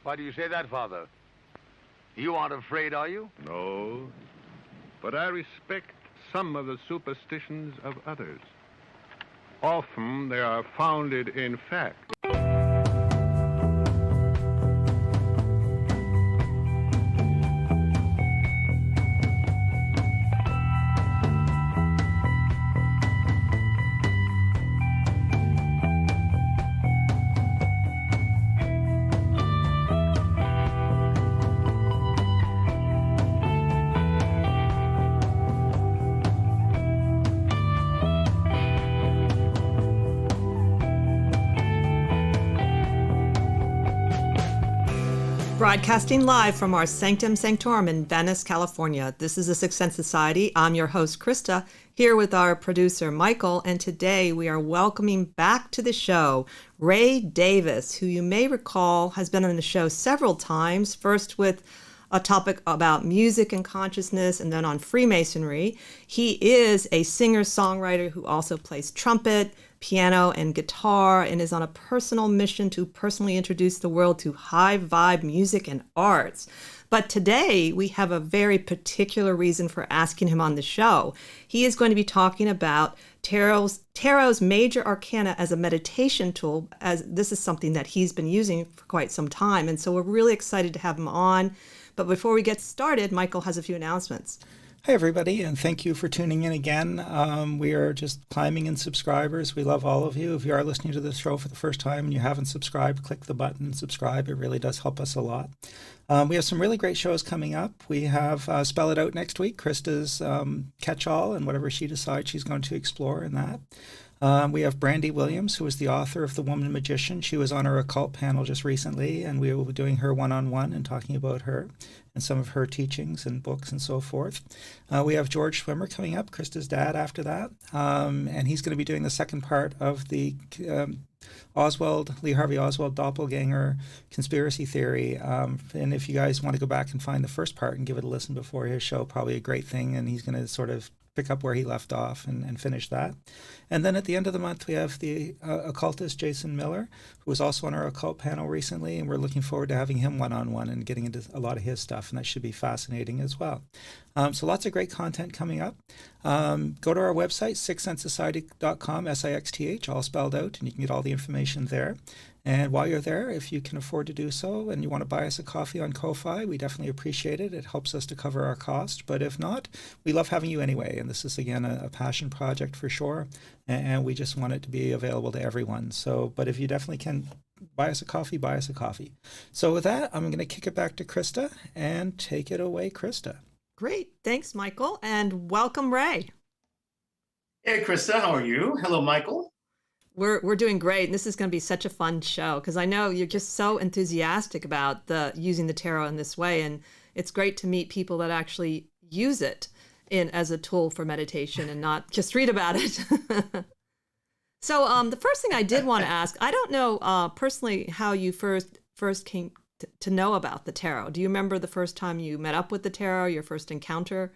Why do you say that, Father? You aren't afraid, are you? No, but I respect some of the superstitions of others. Often they are founded in fact. Broadcasting live from our Sanctum Sanctorum in Venice, California. This is the Sixth Sense Society. I'm your host, Krista, here with our producer, Michael, and today we are welcoming back to the show Ray Davis, who you may recall has been on the show several times, first with a topic about music and consciousness, and then on Freemasonry. He is a singer-songwriter who also plays trumpet, piano, and guitar, and is on a personal mission to personally introduce the world to high vibe music and arts. But today we have a very particular reason for asking him on the show. He is going to be talking about Tarot's Major Arcana as a meditation tool, as this is something that he's been using for quite some time. And so we're really excited to have him on. But before we get started, Michael has a few announcements. Hi, everybody, and thank you for tuning in again. We are just climbing in subscribers. We love all of you. If you are listening to this show for the first time and you haven't subscribed, click the button and subscribe. It really does help us a lot. We have some really great shows coming up. We have Spell It Out next week, Krista's catch-all, and whatever she decides she's going to explore in that. We have Brandy Williams, who is the author of The Woman Magician. She was on our occult panel just recently, and we will be doing her one-on-one and talking about her and some of her teachings and books and so forth. We have George Schwimmer coming up, Krista's dad, after that, and he's going to be doing the second part of the Lee Harvey Oswald doppelganger conspiracy theory. And if you guys want to go back and find the first part and give it a listen before his show, probably a great thing, and he's going to sort of pick up where he left off and finish that. And then at the end of the month, we have the occultist Jason Miller, who was also on our occult panel recently, and we're looking forward to having him one-on-one and getting into a lot of his stuff, and that should be fascinating as well. So lots of great content coming up. Go to our website, sixthsensesociety.com, SIXTH, all spelled out, and you can get all the information there. And while you're there, if you can afford to do so and you want to buy us a coffee on Ko-Fi, we definitely appreciate it. It helps us to cover our cost. But if not, we love having you anyway. And this is, again, a passion project for sure. And we just want it to be available to everyone. So, but if you definitely can buy us a coffee, buy us a coffee. So with that, I'm going to kick it back to Krista and take it away, Krista. Great. Thanks, Michael. And welcome, Ray. Hey, Krista. How are you? Hello, Michael. We're doing great, and this is going to be such a fun show because I know you're just so enthusiastic about using the tarot in this way, and it's great to meet people that actually use it as a tool for meditation and not just read about it. So the first thing I did want to ask, I don't know personally how you first came to know about the tarot. Do you remember the first time you met up with the tarot, your first encounter?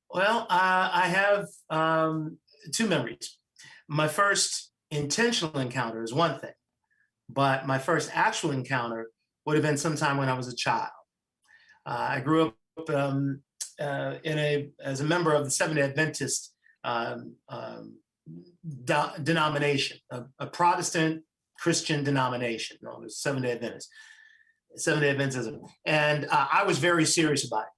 Well, I have two memories. My first intentional encounter is one thing, but my first actual encounter would have been sometime when I was a child. I grew up as a member of the Seventh-day Adventist denomination, a Protestant Christian denomination known as Seventh-day Adventist, Seventh-day Adventism, and I was very serious about it.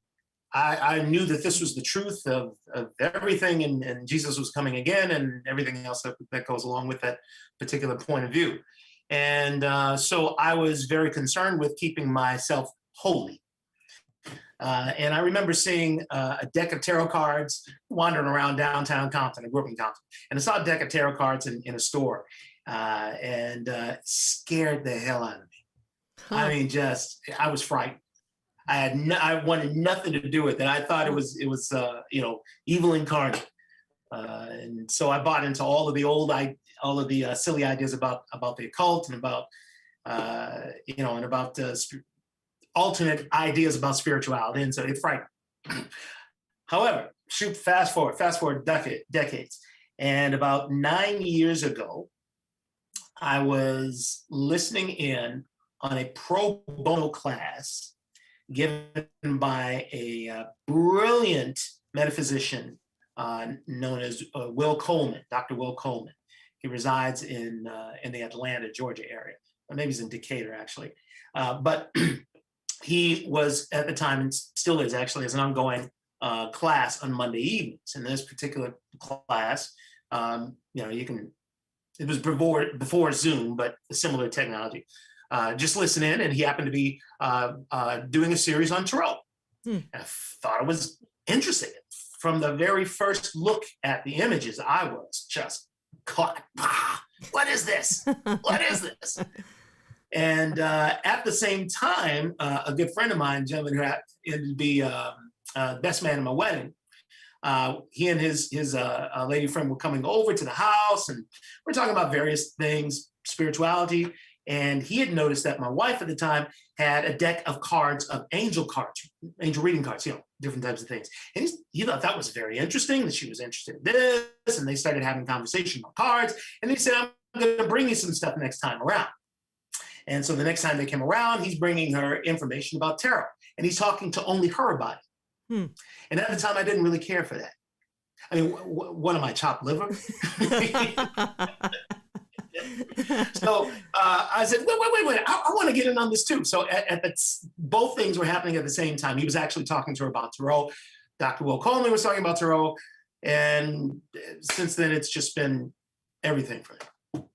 I knew that this was the truth of everything, and Jesus was coming again, and everything else that goes along with that particular point of view. And so I was very concerned with keeping myself holy. And I remember seeing a deck of tarot cards wandering around downtown Compton. I grew up in Compton, and I saw a deck of tarot cards in a store, and scared the hell out of me. Huh. I mean, I was frightened. I wanted nothing to do with it. I thought it was evil incarnate, and so I bought into all of the silly ideas about the occult and about alternate ideas about spirituality, and so it frightened. However, fast forward decades, and about 9 years ago, I was listening in on a pro bono class given by a brilliant metaphysician known as Will Coleman, Dr. Will Coleman. He resides in the Atlanta, Georgia area. Or maybe he's in Decatur, actually. But he was at the time, and still is actually, as an ongoing class on Monday evenings. In this particular class, it was before Zoom, but a similar technology. Just listen in, and he happened to be doing a series on tarot. And I thought it was interesting. From the very first look at the images, I was just caught. What is this? What is this? And at the same time, a good friend of mine, gentleman who happened to be best man at my wedding, he and his lady friend were coming over to the house, and we're talking about various things, spirituality. And he had noticed that my wife at the time had a deck of cards, of angel reading cards, different types of things. And he thought that was very interesting, that she was interested in this. And they started having conversation about cards. And they said, I'm going to bring you some stuff next time around. And so the next time they came around, he's bringing her information about tarot. And he's talking to only her about it. And at the time, I didn't really care for that. I mean, what am I, chopped liver? So I said, wait, I want to get in on this too. So both things were happening at the same time. He was actually talking to her about tarot. Dr. Will Coleman was talking about tarot. And since then, it's just been everything for him.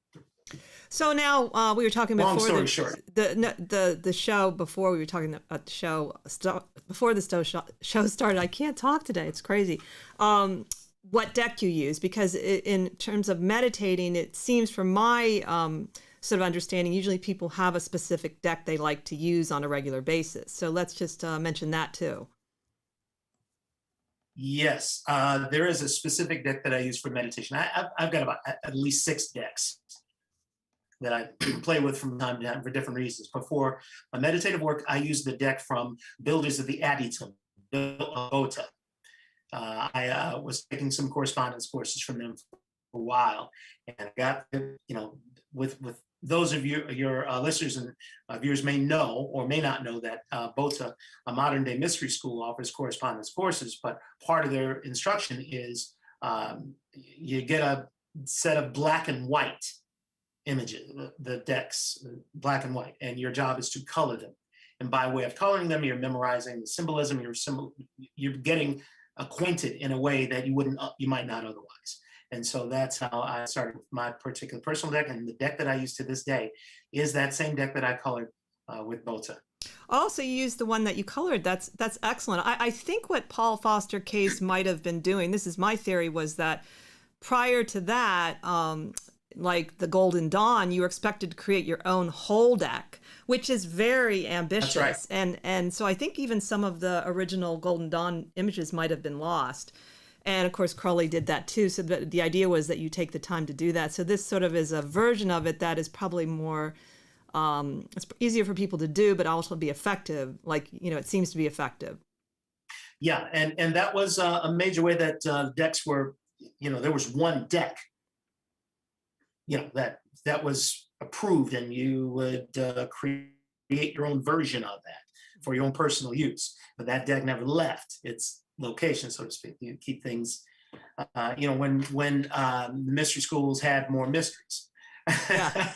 So now we were talking before Long story short. the show, before we were talking about the show, before the show started. I can't talk today. It's crazy. What deck you use, because in terms of meditating, it seems from my sort of understanding, usually people have a specific deck they like to use on a regular basis. So let's just mention that too. Yes, there is a specific deck that I use for meditation. I've got about at least 6 decks that I play with from time to time for different reasons. But for my meditative work, I use the deck from builders of the Adytum, Bota. I was taking some correspondence courses from them for a while, and I got, with those of your listeners and viewers may know or may not know that Bota, a modern day mystery school, offers correspondence courses, but part of their instruction is you get a set of black and white images, the decks, black and white, and your job is to color them. And by way of coloring them, you're memorizing the symbolism, you're getting acquainted in a way that you might not otherwise. And so that's how I started with my particular personal deck. And the deck that I use to this day is that same deck that I colored with Bota. Oh, so you used the one that you colored. That's excellent. I think what Paul Foster Case might have been doing, this is my theory, was that prior to that, like the Golden Dawn, you were expected to create your own whole deck, which is very ambitious. That's right. And so I think even some of the original Golden Dawn images might have been lost. And of course, Crowley did that too. So the idea was that you take the time to do that. So this sort of is a version of it that is probably more, it's easier for people to do, but also be effective. Like, it seems to be effective. Yeah, and that was a major way that decks were, there was one deck, that was approved, and you would create your own version of that for your own personal use. But that deck never left its location, so to speak. You keep things, when mystery schools had more mysteries. Yeah.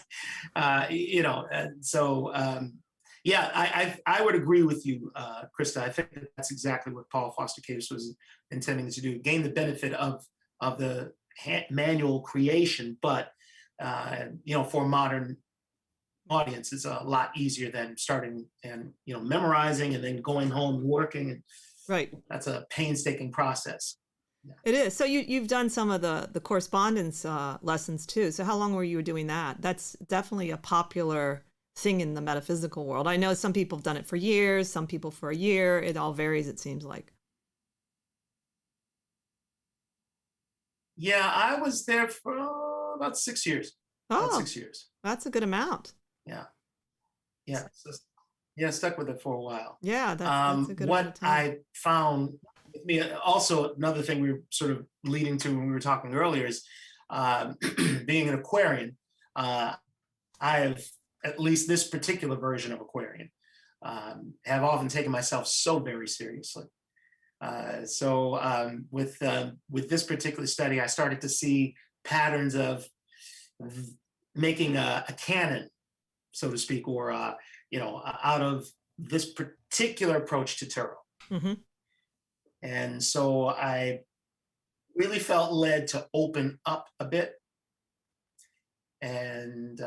I would agree with you, Krista. I think that's exactly what Paul Foster Case was intending to do: gain the benefit of the manual creation, but for a modern audience, it's a lot easier than starting and memorizing and then going home and working. And right, that's a painstaking process. Yeah. It is. So you've done some of the correspondence lessons too. So how long were you doing that? That's definitely a popular thing in the metaphysical world. I know some people have done it for years, some people for a year. It all varies, it seems like. Yeah, I was there for about 6 years. About 6 years. That's a good amount. Yeah. So, stuck with it for a while. Yeah, that's a good amount of what time. I found with me, also another thing we were sort of leading to when we were talking earlier is being an Aquarian. I have, at least this particular version of Aquarian, have often taken myself so very seriously. With this particular study, I started to see patterns of making a canon, so to speak, or out of this particular approach to tarot. Mm-hmm. And so I really felt led to open up a bit and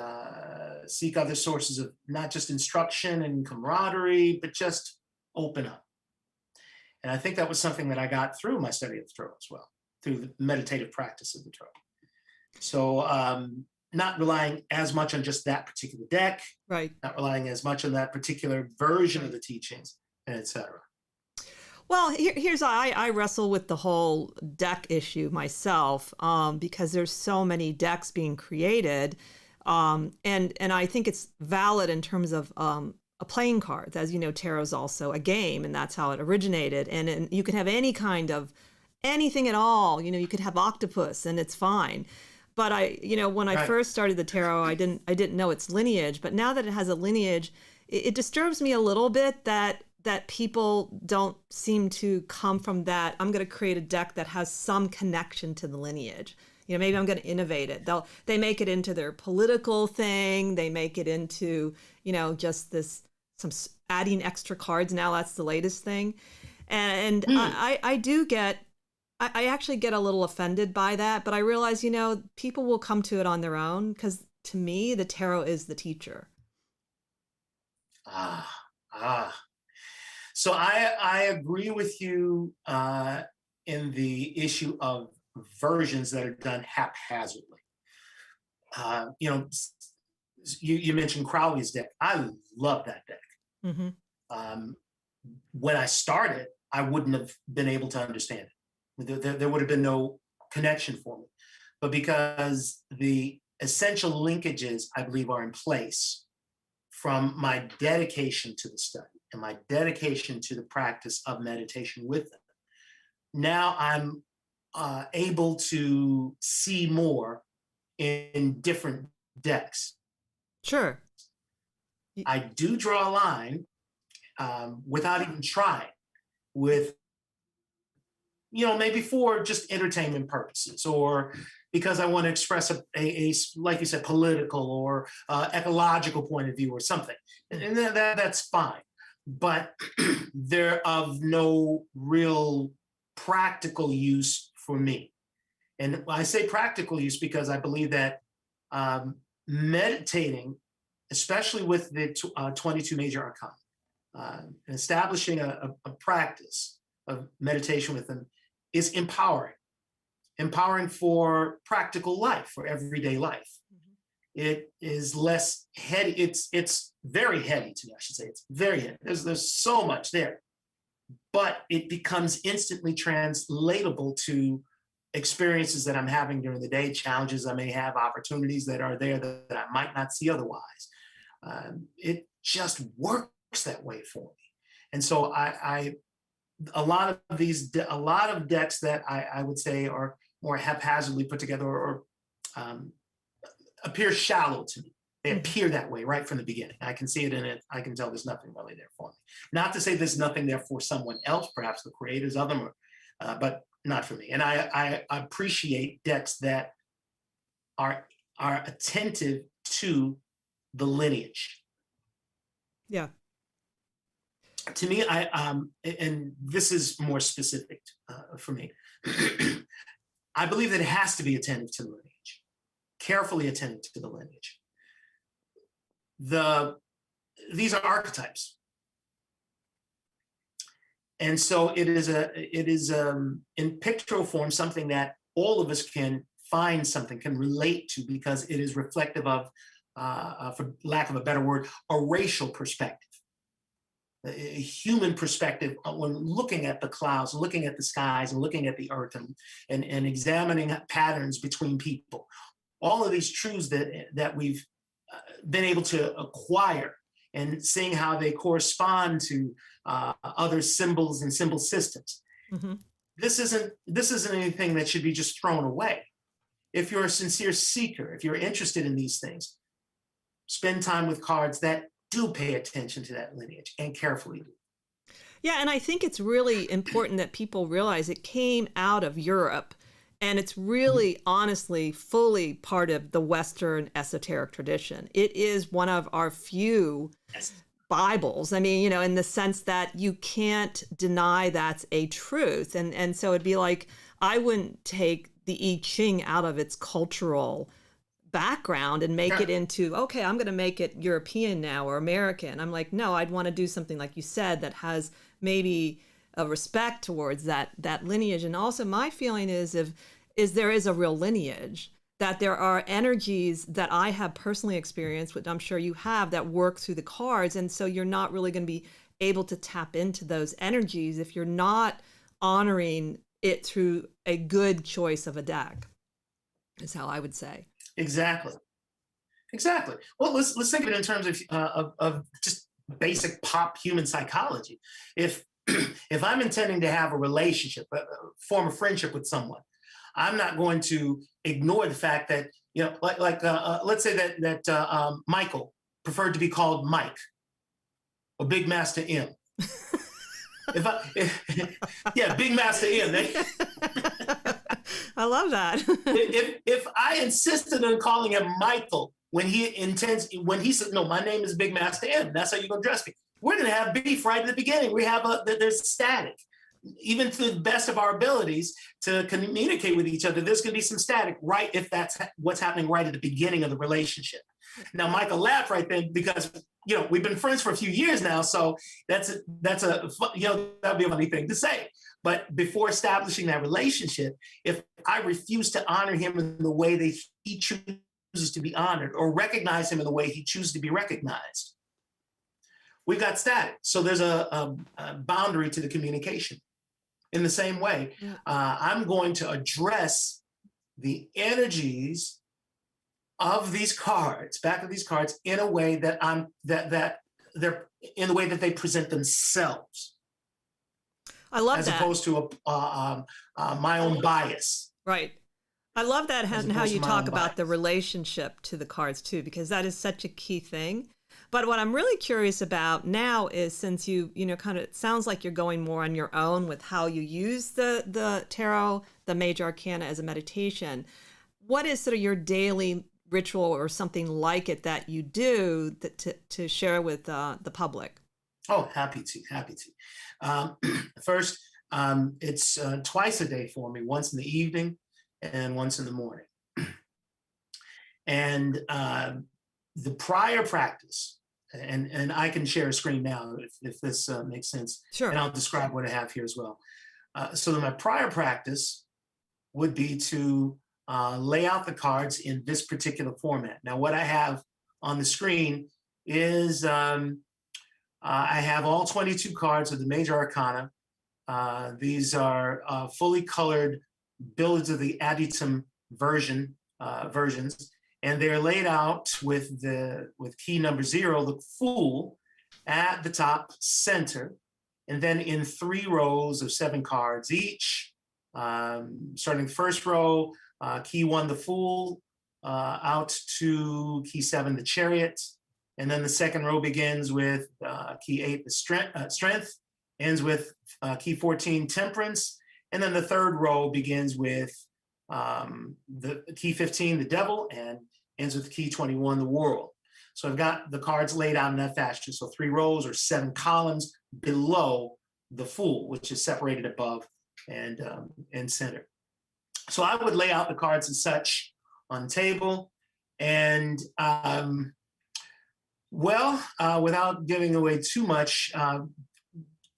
seek other sources of not just instruction and camaraderie, but just open up. And I think that was something that I got through my study of the tarot as well, through the meditative practice of the tarot. So not relying as much on just that particular deck, Right. not relying as much on that particular version of the teachings, and et cetera. Well, I wrestle with the whole deck issue myself, because there's so many decks being created, and I think it's valid in terms of a playing cards. As you know, tarot is also a game, and that's how it originated. And you can have any kind of anything at all. You could have octopus, and it's fine. But when I first started the tarot, I didn't know its lineage. But now that it has a lineage, it disturbs me a little bit that people don't seem to come from that. I'm going to create a deck that has some connection to the lineage. Maybe I'm going to innovate it. They make it into their political thing. They make it into, just some adding extra cards. Now that's the latest thing. And I actually get a little offended by that, but I realize, people will come to it on their own, because to me, the tarot is the teacher. So I agree with you in the issue of versions that are done haphazardly. You mentioned Crowley's deck. I love that deck. Mm-hmm. When I started, I wouldn't have been able to understand it. There would have been no connection for me. But because the essential linkages, I believe, are in place from my dedication to the study and my dedication to the practice of meditation with them, now I'm able to see more in different decks. Sure. I do draw a line without even trying with, maybe for just entertainment purposes, or because I want to express a like you said, political or ecological point of view or something. And that's fine. But they're of no real practical use for me. And I say practical use because I believe that meditating, especially with the 22 Major Arcana, establishing a practice of meditation with them is empowering for practical life, for everyday life. Mm-hmm. It is less heady. It's very heady to me, I should say. It's very heady. There's so much there, but it becomes instantly translatable to experiences that I'm having during the day, challenges I may have, opportunities that are there that I might not see otherwise. It just works that way for me. And so a lot of decks that I would say are more haphazardly put together or appear shallow to me. They appear that way right from the beginning. I can see it in it. I can tell there's nothing really there for me. Not to say there's nothing there for someone else, perhaps the creators of them, but not for me. And I appreciate decks that are attentive to the lineage. Yeah. To me, and this is more specific for me, I believe that it has to be attentive to the lineage, carefully attentive to the lineage. These are archetypes. And so it is in pictorial form, something that all of us can find something, can relate to, because it is reflective of, for lack of a better word, a racial perspective. A human perspective when looking at the clouds, looking at the skies, and looking at the earth, and examining patterns between people. All of these truths that we've been able to acquire, and seeing how they correspond to other symbols and symbol systems. Mm-hmm. This isn't anything that should be just thrown away. If you're a sincere seeker, if you're interested in these things, spend time with cards that do pay attention to that lineage and carefully do. Yeah, and I think it's really important that people realize it came out of Europe, and it's really, honestly, fully part of the Western esoteric tradition. It is one of our few Bibles. I mean, in the sense that you can't deny that's a truth. And so it'd be like, I wouldn't take the I Ching out of its cultural background and make it into, okay, I'm going to make it European now or American. I'm like, no, I'd want to do something like you said that has maybe a respect towards that lineage. And also my feeling is there is a real lineage, that there are energies that I have personally experienced, which I'm sure you have, that work through the cards. And so you're not really going to be able to tap into those energies if you're not honoring it through a good choice of a deck, is how I would say. Exactly. Well, let's think of it in terms of just basic pop human psychology. If I'm intending to have a relationship, form a friendship with someone, I'm not going to ignore the fact that, let's say that Michael preferred to be called Mike or Big Master M. Big Master M. I love that. if I insisted on calling him Michael when he said, no, my name is Big Master M, that's how you're going to address me, we're going to have beef right at the beginning. There's static. Even to the best of our abilities to communicate with each other, there's going to be some static, right? If that's what's happening right at the beginning of the relationship. Now, Michael laughed right then because, we've been friends for a few years now. So that would be a funny thing to say. But before establishing that relationship, if I refuse to honor him in the way that he chooses to be honored or recognize him in the way he chooses to be recognized, we've got static. So there's a boundary to the communication. In the same way, I'm going to address the energies of these cards, back of these cards, in a way that that they're in the way that they present themselves. I love as that. Opposed to my own bias. Right. I love that and how you talk about the relationship to the cards too, because that is such a key thing. But what I'm really curious about now is, since you kind of, it sounds like you're going more on your own with how you use the tarot, the Major Arcana as a meditation, what is sort of your daily ritual or something like it that you do to share with the public? Oh, happy to. First, it's twice a day for me, once in the evening and once in the morning. And the prior practice, and I can share a screen now if this makes sense. Sure. And I'll describe what I have here as well. So my prior practice would be to lay out the cards in this particular format. Now, what I have on the screen is I have all 22 cards of the Major Arcana. These are fully colored Bills of the Aditum versions, and they're laid out with key number 0, the Fool, at the top center, and then in 3 rows of 7 cards each. Starting the first row, key 1, the Fool, out to key 7, the Chariot, and then the second row begins with key 8, the Strength, ends with key 14, Temperance, and then the third row begins with the key 15, the Devil, and ends with key 21, the World. So I've got the cards laid out in that fashion. So 3 rows or 7 columns below the Fool, which is separated above and center. So I would lay out the cards as such on the table. And without giving away too much,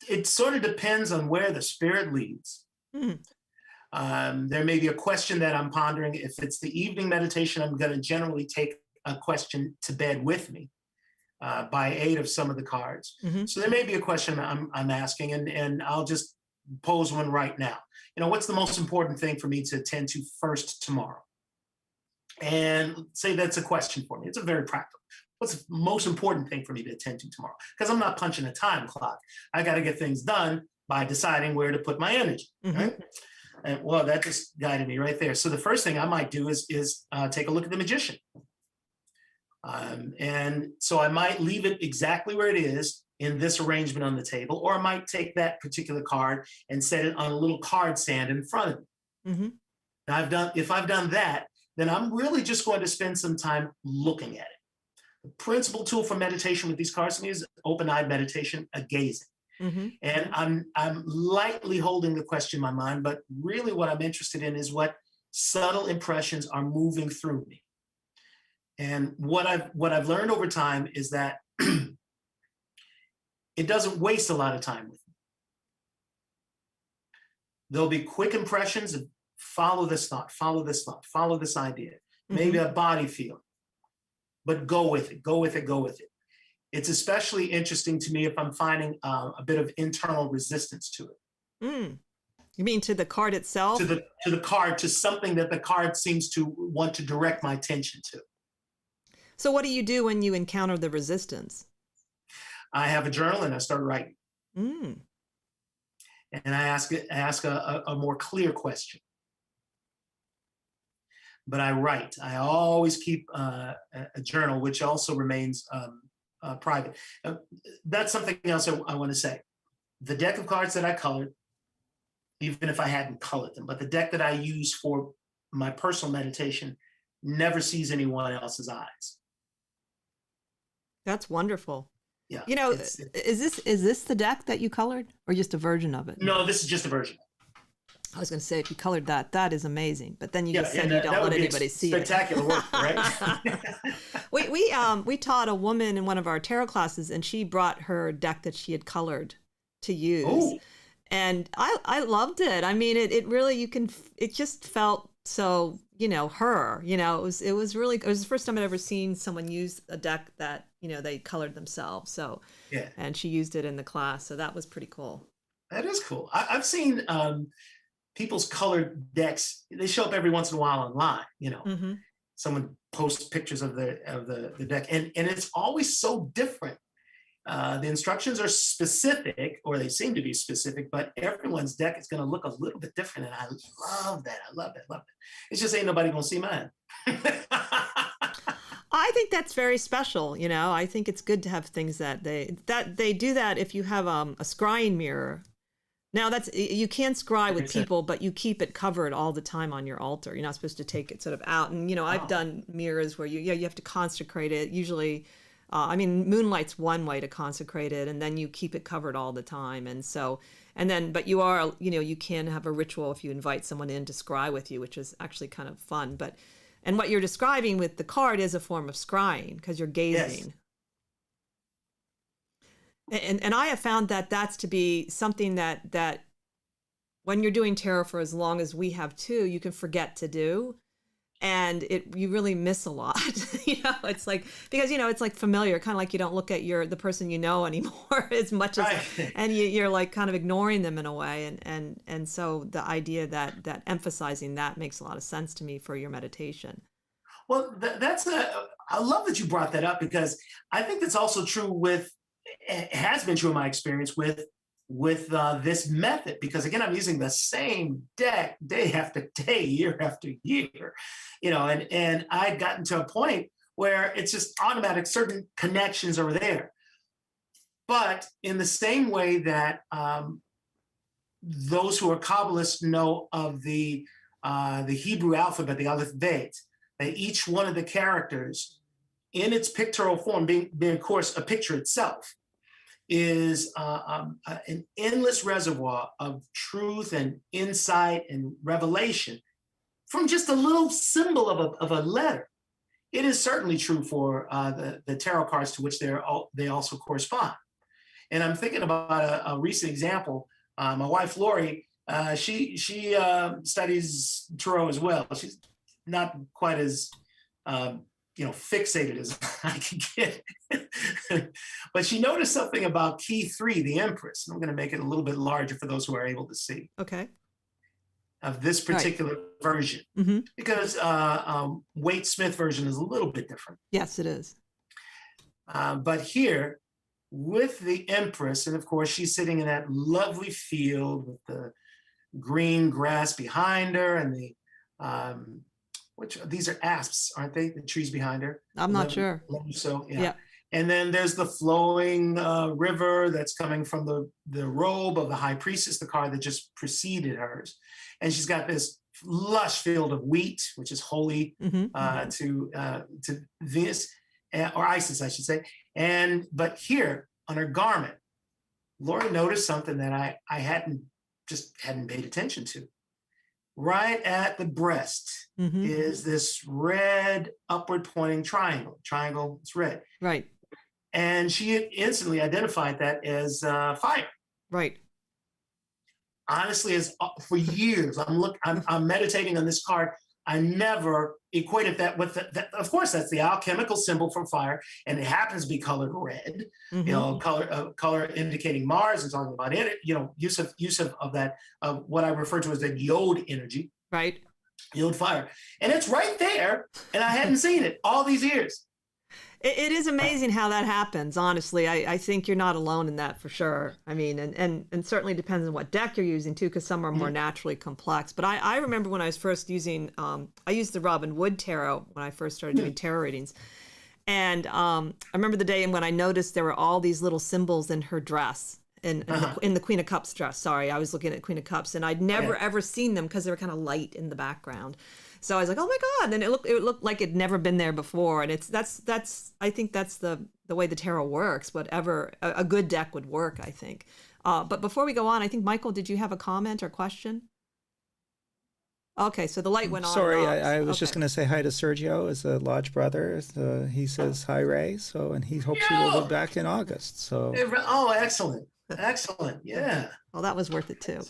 it sort of depends on where the spirit leads. There may be a question that I'm pondering. If it's the evening meditation, I'm going to generally take a question to bed with me by aid of some of the cards. Mm-hmm. So there may be a question I'm asking, and I'll just pose one right now. What's the most important thing for me to attend to first tomorrow? And say that's a question for me. It's a very practical. What's the most important thing for me to attend to tomorrow? Because I'm not punching a time clock. I got to get things done by deciding where to put my energy. Mm-hmm. Right? And that just guided me right there. So the first thing I might do is take a look at the magician. And so I might leave it exactly where it is in this arrangement on the table, or I might take that particular card and set it on a little card stand in front of me. Mm-hmm. Now, if I've done that, then I'm really just going to spend some time looking at it. The principal tool for meditation with these cards to me is open-eyed meditation, a gazing. Mm-hmm. And I'm lightly holding the question in my mind, but really what I'm interested in is what subtle impressions are moving through me. And what I've learned over time is that it doesn't waste a lot of time with me. There'll be quick impressions of follow this thought, follow this thought, follow this idea, maybe a body feeling, but go with it, go with it, go with it. It's especially interesting to me if I'm finding a bit of internal resistance to it. Mm. You mean to the card itself? To the card, to something that the card seems to want to direct my attention to. So what do you do when you encounter the resistance? I have a journal and I start writing. Mm. And I ask a more clear question. But I write. I always keep a journal, which also remains private. That's something else I want to say. The deck of cards that I colored, even if I hadn't colored them, but the deck that I use for my personal meditation never sees anyone else's eyes. That's wonderful. Yeah. You know, is this the deck that you colored, or just a version of it? No, this is just a version. I was going to say, if you colored that, that is amazing. But then you just said you don't that let would be anybody see it. spectacular work, right? We taught a woman in one of our tarot classes, and she brought her deck that she had colored to use. Ooh. And I loved it. I mean, it really, it just felt so, her, it was the first time I'd ever seen someone use a deck that, they colored themselves. So, yeah. And she used it in the class. So that was pretty cool. That is cool. I've seen people's colored decks. They show up every once in a while online, Someone posts pictures of the deck, and it's always so different. The instructions are specific, or they seem to be specific, but everyone's deck is going to look a little bit different. And I love that. I love it. It's just ain't nobody going to see mine. I think that's very special. I think it's good to have things that they do that if you have a scrying mirror. Now you can scry with people, but you keep it covered all the time on your altar. You're not supposed to take it sort of out. And, I've done mirrors where you have to consecrate it. Usually, moonlight's one way to consecrate it, and then you keep it covered all the time. But you are, you can have a ritual if you invite someone in to scry with you, which is actually kind of fun. And what you're describing with the card is a form of scrying, because you're gazing. Yes. And I have found that that's to be something that when you're doing tarot for as long as we have too, you can forget to do. And you really miss a lot. It's like, because, it's like familiar, kind of like you don't look at the person anymore as much as, right. And you're like kind of ignoring them in a way. And so the idea that emphasizing that makes a lot of sense to me for your meditation. Well, I love that you brought that up, because I think that's also true it has been true in my experience with this method, because again, I'm using the same deck day after day, year after year, and I'd gotten to a point where it's just automatic, certain connections are there. But in the same way that those who are Kabbalists know of the Hebrew alphabet, the Aleph Bet, that each one of the characters in its pictorial form, being of course a picture itself, is an endless reservoir of truth and insight and revelation from just a little symbol of a letter. It is certainly true for the tarot cards to which they also correspond. And I'm thinking about a recent example. My wife, Lori, she studies tarot as well. She's not quite as fixated as I can get. But she noticed something about key 3, the Empress. And I'm going to make it a little bit larger for those who are able to see. Okay. Of this particular version. Mm-hmm. Because Waite Smith version is a little bit different. Yes, it is. But here, with the Empress, and of course, she's sitting in that lovely field with the green grass behind her and which these are asps, aren't they? The trees behind her. I'm not sure. So yeah. Yeah. And then there's the flowing river that's coming from the robe of the high priestess, the car that just preceded hers. And she's got this lush field of wheat, which is holy to Venus, or Isis, I should say. But here on her garment, Laura noticed something that I hadn't paid attention to. Right at the breast is this red upward pointing triangle. Triangle, it's red. Right. And she instantly identified that as fire. Right. Honestly, for years, I'm meditating on this card. I never equated that with that. Of course, that's the alchemical symbol for fire, and it happens to be colored red. Color indicating Mars, and talking about it. Use of that what I refer to as the yod energy. Right. Yod fire, and it's right there, and I hadn't seen it all these years. It is amazing how that happens, honestly. I think you're not alone in that for sure. I mean, and certainly depends on what deck you're using too, because some are more naturally complex. But I remember when I was first using, I used the Robin Wood Tarot when I first started doing tarot readings. And I remember the day when I noticed there were all these little symbols in her dress. In the Queen of Cups dress. Sorry, I was looking at Queen of Cups, and I'd never ever seen them because they were kind of light in the background. So I was like, oh my God. And it looked like it'd never been there before. And I think that's the way the tarot works, whatever a good deck would work, I think. But before we go on, I think, Michael, did you have a comment or question? Okay, so the light went on. Sorry, I was just going to say hi to Sergio as a lodge brother. He says hi, Ray. And he hopes he will be back in August. So. Oh, excellent. Excellent. Yeah. Well, that was worth it too.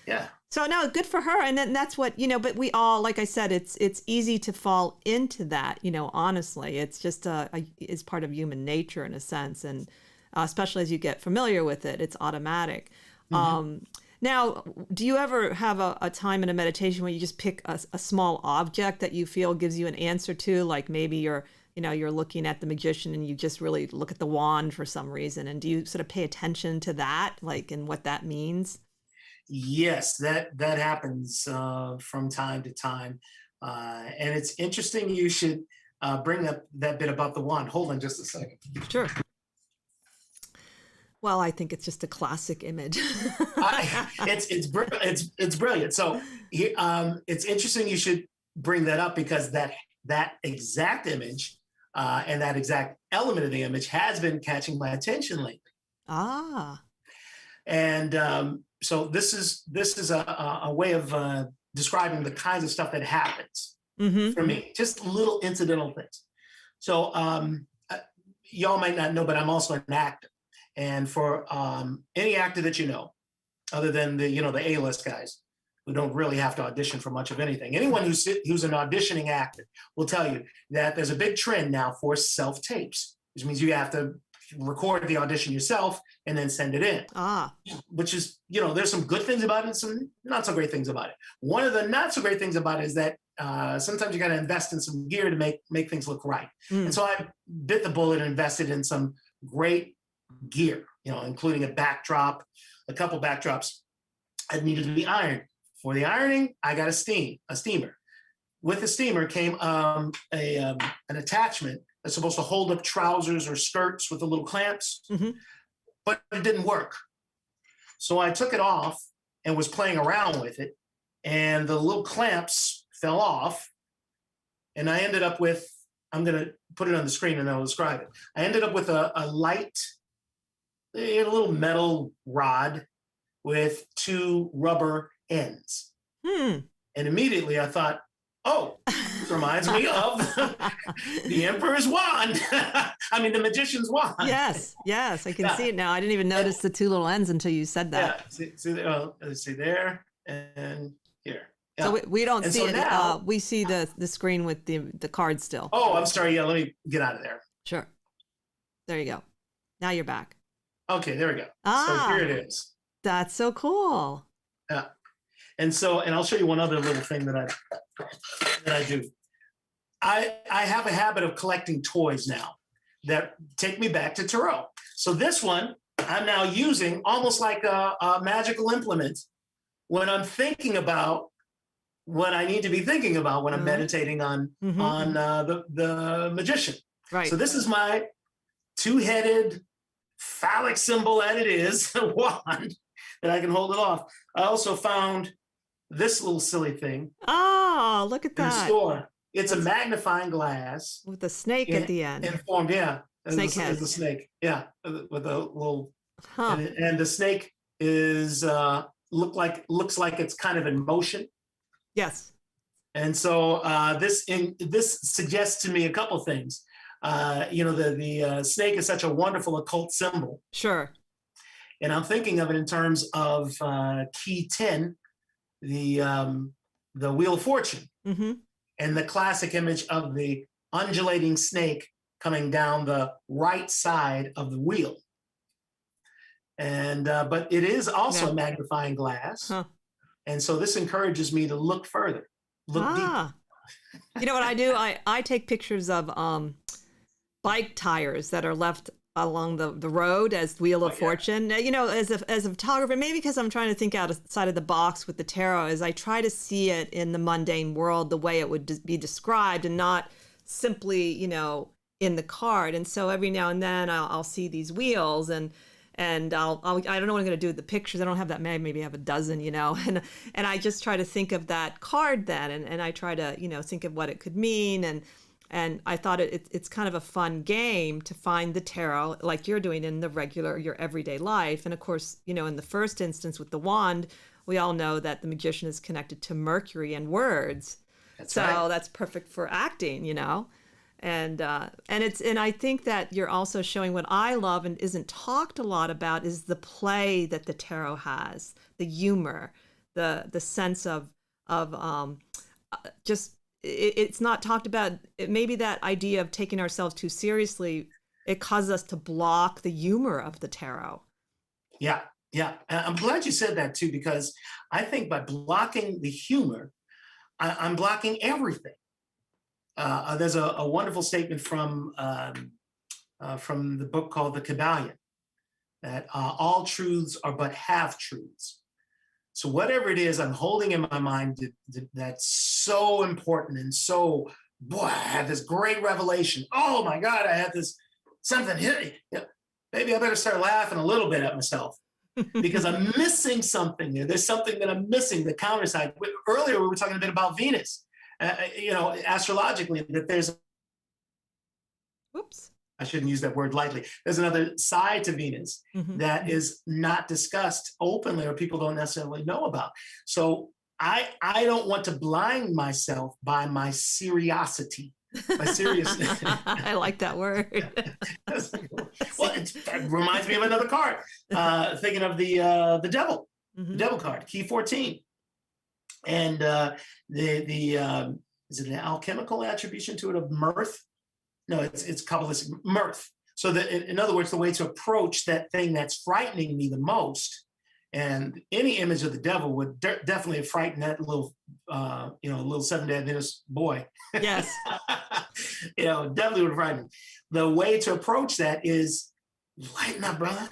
Yeah. So no, good for her. And then that's what, but we all, like I said, it's easy to fall into that, honestly. It's just it's part of human nature in a sense. And especially as you get familiar with it, it's automatic. Now, do you ever have a time in a meditation where you just pick a small object that you feel gives you an answer to, like maybe you're looking at the magician and you just really look at the wand for some reason? And do you sort of pay attention to that, like, and what that means? Yes, that happens from time to time. And it's interesting. You should bring up that bit about the wand. Hold on just a second. Sure. Well, I think it's just a classic image. It's brilliant. So it's interesting. You should bring that up because that exact image and that exact element of the image has been catching my attention lately. Ah. And so this is a way of describing the kinds of stuff that happens for me, just little incidental things. So y'all might not know, but I'm also an actor. And for any actor that other than the A-list guys who don't really have to audition for much of anything, anyone who's an auditioning actor will tell you that there's a big trend now for self-tapes, which means you have to record the audition yourself and then send it in. Which is, there's some good things about it and some not so great things about it. One of the not so great things about it is that sometimes you got to invest in some gear to make things look right. And so I bit the bullet and invested in some great gear, including a backdrop, a couple backdrops that needed to be ironed. For the ironing, I got a steamer. With the steamer came an attachment that's supposed to hold up trousers or skirts with the little clamps, but it didn't work. So I took it off and was playing around with it, and the little clamps fell off, and I ended up with, I'm going to put it on the screen and I'll describe it. I ended up with a little metal rod with two rubber ends. And immediately I thought, oh, this reminds me of the Emperor's wand. I mean, the magician's wand. Yes, I can see it now. I didn't even notice the two little ends until you said that. Yeah, see there and here. Yeah. So we don't see it. Now, we see the screen with the card still. Oh, I'm sorry. Yeah, let me get out of there. Sure. There you go. Now you're back. Okay, there we go. So here it is. That's so cool. Yeah. And I'll show you one other little thing that I do. I have a habit of collecting toys now that take me back to tarot. So this one I'm now using almost like a magical implement when I'm thinking about what I need to be thinking about when I'm meditating on the magician. Right. So this is my two-headed phallic symbol, and it is a wand that I can hold it off. I also found this little silly thing. Oh, look at in the that. store. It's a magnifying glass with a snake at the end. Informed, yeah. Snake head. As a snake, yeah, with a little. Huh. And the snake is looks like it's kind of in motion. Yes. And so this suggests to me a couple things. The snake is such a wonderful occult symbol. Sure. And I'm thinking of it in terms of key 10, the Wheel of Fortune, and the classic image of the undulating snake coming down the right side of the wheel. And but it is also a magnifying glass. Huh. And so this encourages me to look further, look deeper. You know what I do? I take pictures of bike tires that are left along the road as Wheel of Fortune. You know, as a photographer, maybe because I'm trying to think outside of the box with the tarot, is I try to see it in the mundane world the way it would be described, and not simply, you know, in the card. And so every now and then I'll see these wheels, and I don't know what I'm going to do with the pictures. I don't have that many, maybe I have a dozen, you know, and I just try to think of that card then, and I try to, you know, think of what it could mean. And I thought it's kind of a fun game to find the tarot like you're doing in your everyday life. And of course, you know, in the first instance with the wand, we all know that the magician is connected to Mercury and words. That's right. That's perfect for acting, you know. And I think that you're also showing what I love and isn't talked a lot about is the play that the tarot has, the humor, the sense of just. It's not talked about. Maybe that idea of taking ourselves too seriously, it causes us to block the humor of the tarot. Yeah. I'm glad you said that too, because I think by blocking the humor, I'm blocking everything. There's a wonderful statement from the book called The Kabbalion, that all truths are but half truths. So whatever it is I'm holding in my mind that's so important, and so, boy, I had this great revelation. Oh my God, I had this something hit me. Yeah, maybe I better start laughing a little bit at myself because I'm missing something there. There's something that I'm missing, the counterside. Earlier, we were talking a bit about Venus, astrologically, that there's. Whoops. I shouldn't use that word lightly. There's another side to Venus that is not discussed openly, or people don't necessarily know about. So I don't want to blind myself by my seriosity, my seriousness. I like that word. Well, it reminds me of another card. Thinking of the devil, the devil card, key 14, and is it an alchemical attribution to it of mirth? No, it's Kabbalistic mirth. So that, in other words, the way to approach that thing that's frightening me the most, and any image of the devil would definitely frighten that little, little Seventh-day Adventist boy. Yes. Definitely would frighten him. The way to approach that is lighten up, brother.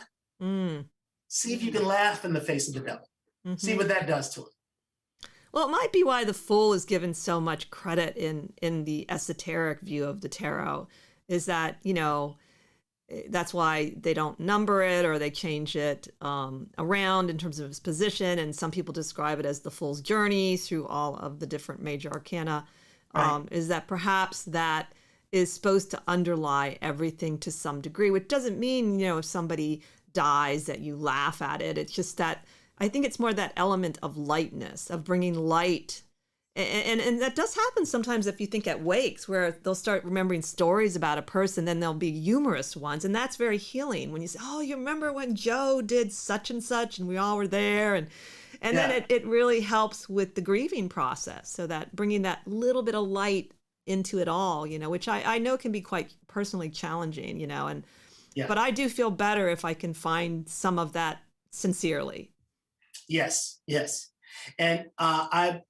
See if you can laugh in the face of the devil. See what that does to him. Well, it might be why the Fool is given so much credit in the esoteric view of the tarot, is that, that's why they don't number it, or they change it around in terms of its position. And some people describe it as the Fool's journey through all of the different major arcana, is that perhaps that is supposed to underlie everything to some degree, which doesn't mean, if somebody dies that you laugh at it. It's just that I think it's more that element of lightness, of bringing light. And that does happen sometimes if you think at wakes, where they'll start remembering stories about a person, then there'll be humorous ones. And that's very healing when you say, oh, you remember when Joe did such and such and we all were there. And then it really helps with the grieving process. So that bringing that little bit of light into it all, which I know can be quite personally challenging, but I do feel better if I can find some of that sincerely. Yes. And I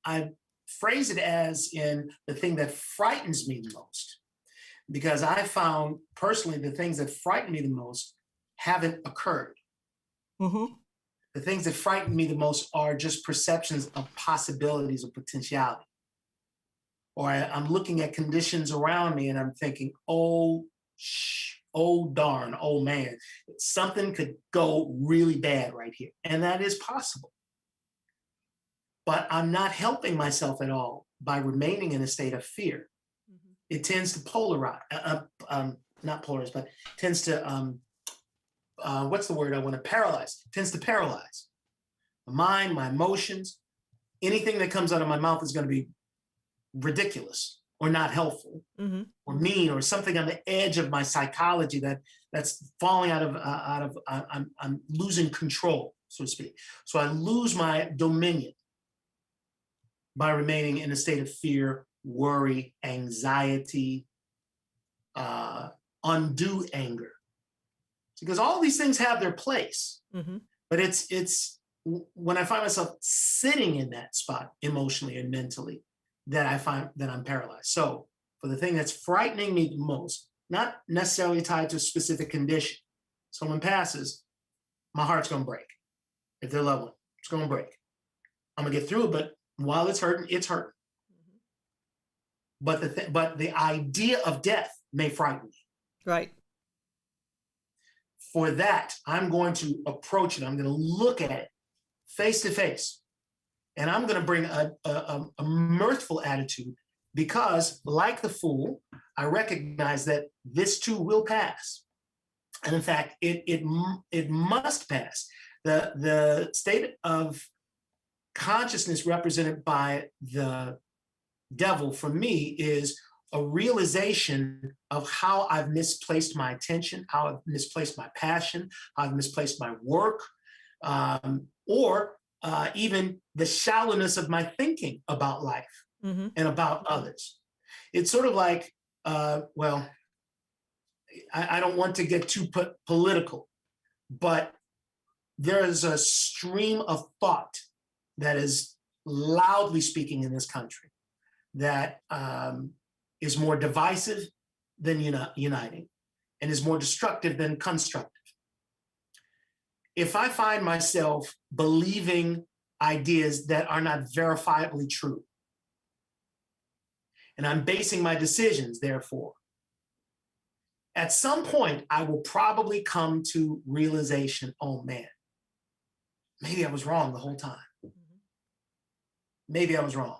phrase it as in the thing that frightens me the most, because I found personally the things that frighten me the most haven't occurred. The things that frighten me the most are just perceptions of possibilities of potentiality. Or I'm looking at conditions around me and I'm thinking, oh darn, oh man, something could go really bad right here. And that is possible. But I'm not helping myself at all by remaining in a state of fear. Mm-hmm. It tends to polarize, not polarize, but tends to, what's the word I want to paralyze? It tends to paralyze my mind, my emotions. Anything that comes out of my mouth is going to be ridiculous or not helpful, mm-hmm. or mean, or something on the edge of my psychology that's falling out of I'm losing control, so to speak. So I lose my dominion by remaining in a state of fear, worry, anxiety, undue anger. Because all these things have their place, mm-hmm. but it's when I find myself sitting in that spot emotionally and mentally that I find that I'm paralyzed. So for the thing that's frightening me the most, not necessarily tied to a specific condition, someone passes, my heart's going to break. If they're loved one, it's going to break. I'm going to get through it, but while it's hurting, it's hurting. Mm-hmm. But the idea of death may frighten me. Right. For that, I'm going to approach it. I'm going to look at it face to face. And I'm going to bring a mirthful attitude because, like the fool, I recognize that this too will pass. And in fact, it must pass. The state of consciousness represented by the devil for me is a realization of how I've misplaced my attention, how I've misplaced my passion, how I've misplaced my work, or even the shallowness of my thinking about life, mm-hmm. and about others. It's sort of like, I don't want to get too political, but there is a stream of thought that is loudly speaking in this country that is more divisive than uniting and is more destructive than constructive. If I find myself believing ideas that are not verifiably true, and I'm basing my decisions, therefore, at some point, I will probably come to realization, oh man, maybe I was wrong the whole time. Maybe I was wrong.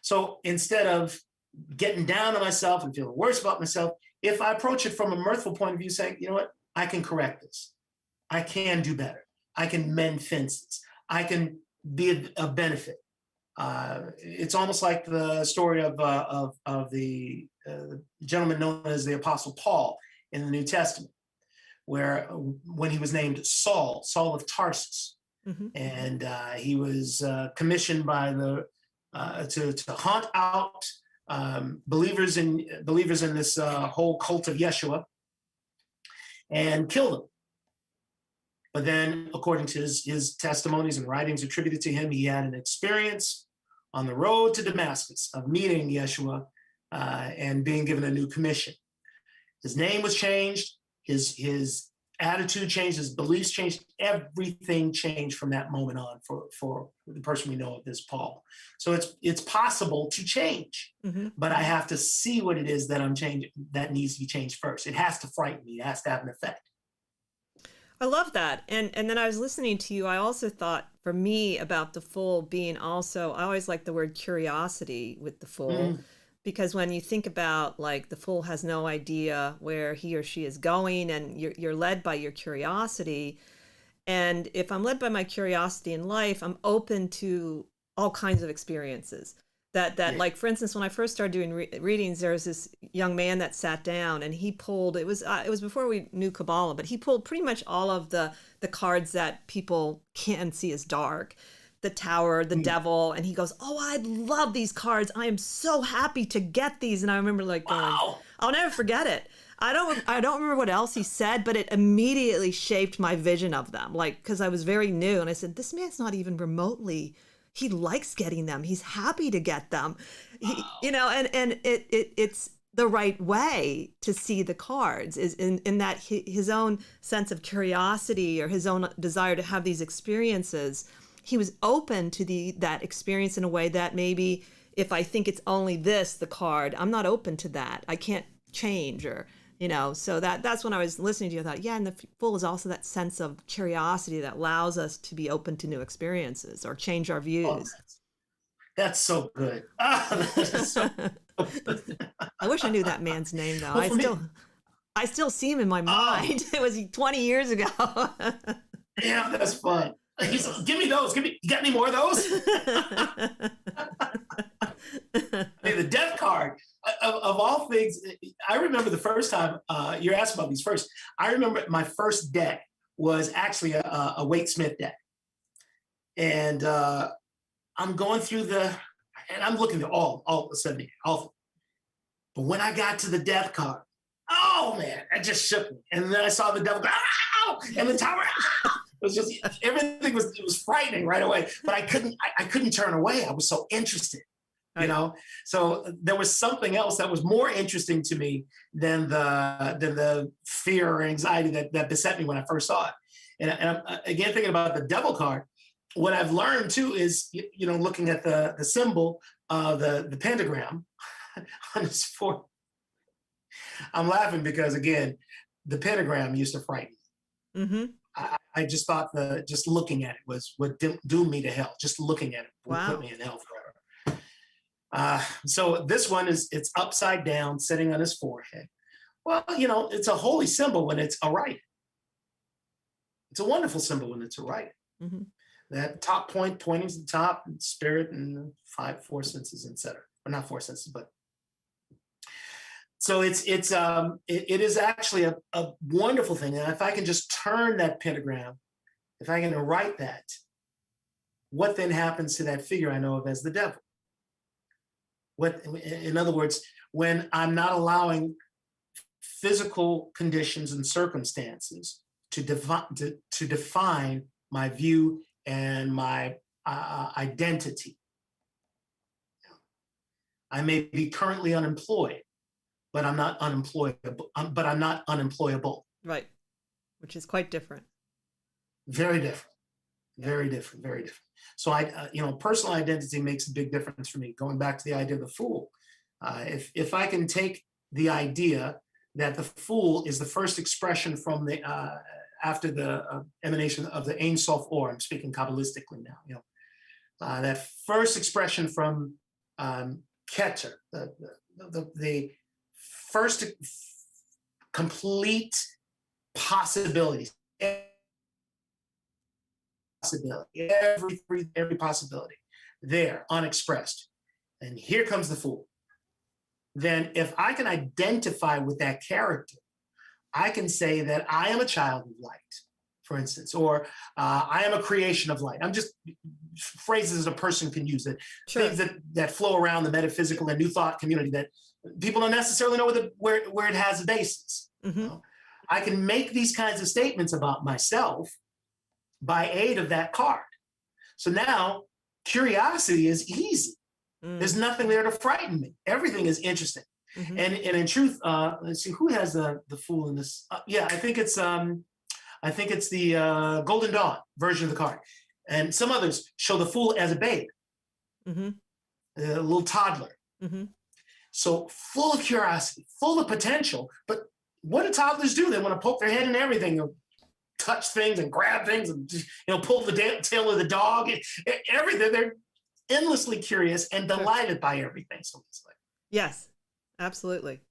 So instead of getting down on myself and feeling worse about myself, if I approach it from a mirthful point of view, saying, you know what, I can correct this. I can do better. I can mend fences. I can be a benefit. It's almost like the story of the gentleman known as the Apostle Paul in the New Testament, where when he was named Saul of Tarsus, mm-hmm. and he was commissioned by to hunt out believers in this whole cult of Yeshua and kill them. But then, according to his testimonies and writings attributed to him, he had an experience on the road to Damascus of meeting Yeshua and being given a new commission. His name was changed, his attitude changed, his beliefs changed, everything changed from that moment on for the person we know of as Paul. So it's possible to change, mm-hmm. but I have to see what it is that I'm changing, that needs to be changed first. It has to frighten me, it has to have an effect. I love that. And then I was listening to you. I also thought for me about the fool being also, I always like the word curiosity with the fool, mm-hmm. because when you think about like the fool has no idea where he or she is going and you're led by your curiosity. And if I'm led by my curiosity in life, I'm open to all kinds of experiences. That like, for instance, when I first started doing readings, there was this young man that sat down and he pulled, it was before we knew Kabbalah, but he pulled pretty much all of the cards that people can see as dark, the Tower, the Devil. And he goes, oh, I love these cards. I am so happy to get these. And I remember like going, wow. I'll never forget it. I don't remember what else he said, but it immediately shaped my vision of them. Like, cause I was very new and I said, this man's not even remotely, he likes getting them. He's happy to get them. He, and it's the right way to see the cards, is in that his own sense of curiosity or his own desire to have these experiences. He was open to that experience in a way that maybe if I think it's only the card, I'm not open to that. I can't change, or, so that's when I was listening to you, I thought, yeah, and the Fool is also that sense of curiosity that allows us to be open to new experiences or change our views. Oh, that's so good. That's so I wish I knew that man's name, though. Well, I still see him in my mind. It was 20 years ago. Yeah, that's fun. He's like, give me those. You got any more of those? Hey, the death card. Of all things, I remember the first time you're asked about these first. I remember my first deck was actually a Wade Smith deck. And I'm going through and I'm looking at all the 70, all. But when I got to the death card, oh man, it just shook me. And then I saw the devil go, ow! And the tower, ow! It was just, everything was frightening right away. But I couldn't turn away. I was so interested, So there was something else that was more interesting to me than the fear or anxiety that beset me when I first saw it. And I'm, again, thinking about the devil card, what I've learned too is, looking at the symbol of the pentagram on his forehead. I'm laughing because, again, the pentagram used to frighten me. Mm-hmm. I just thought just looking at it would doom me to hell. Just looking at it would put me in hell forever. So this one it's upside down, sitting on his forehead. Well, it's a holy symbol when it's aright. It's a wonderful symbol when it's aright. Mm-hmm. That top point pointing to the top, and spirit, and four senses, etc. Or not four senses, but so it is actually a wonderful thing. And if I can just turn that pentagram, if I can write that, what then happens to that figure I know of as the devil? In other words, when I'm not allowing physical conditions and circumstances to define my view and my identity. I may be currently unemployed, but I'm not unemployable. But I'm not unemployable. Right, which is quite different. Very different. Very different. Very different. So personal identity makes a big difference for me. Going back to the idea of the Fool, if I can take the idea that the Fool is the first expression from the after the emanation of the Ein Sof Or, I'm speaking Kabbalistically now. That first expression from Keter, the first complete possibilities, every possibility there, unexpressed. And here comes the Fool. Then if I can identify with that character, I can say that I am a child of light, for instance, or I am a creation of light. I'm just phrases a person can use, that sure. Things that flow around the metaphysical and New Thought community that people don't necessarily know where it has a basis. Mm-hmm. I can make these kinds of statements about myself by aid of that card. So now curiosity is easy. There's nothing there to frighten me. Everything is interesting. Mm-hmm. And in truth, let's see, who has the Fool in this? I think it's the Golden Dawn version of the card. And some others show the Fool as a babe, mm-hmm. A little toddler. Mm-hmm. So full of curiosity, full of potential. But what do toddlers do? They want to poke their head in everything, or touch things and grab things, and pull the tail of the dog. Everything. They're endlessly curious and delighted by everything. So it's like, yes, absolutely.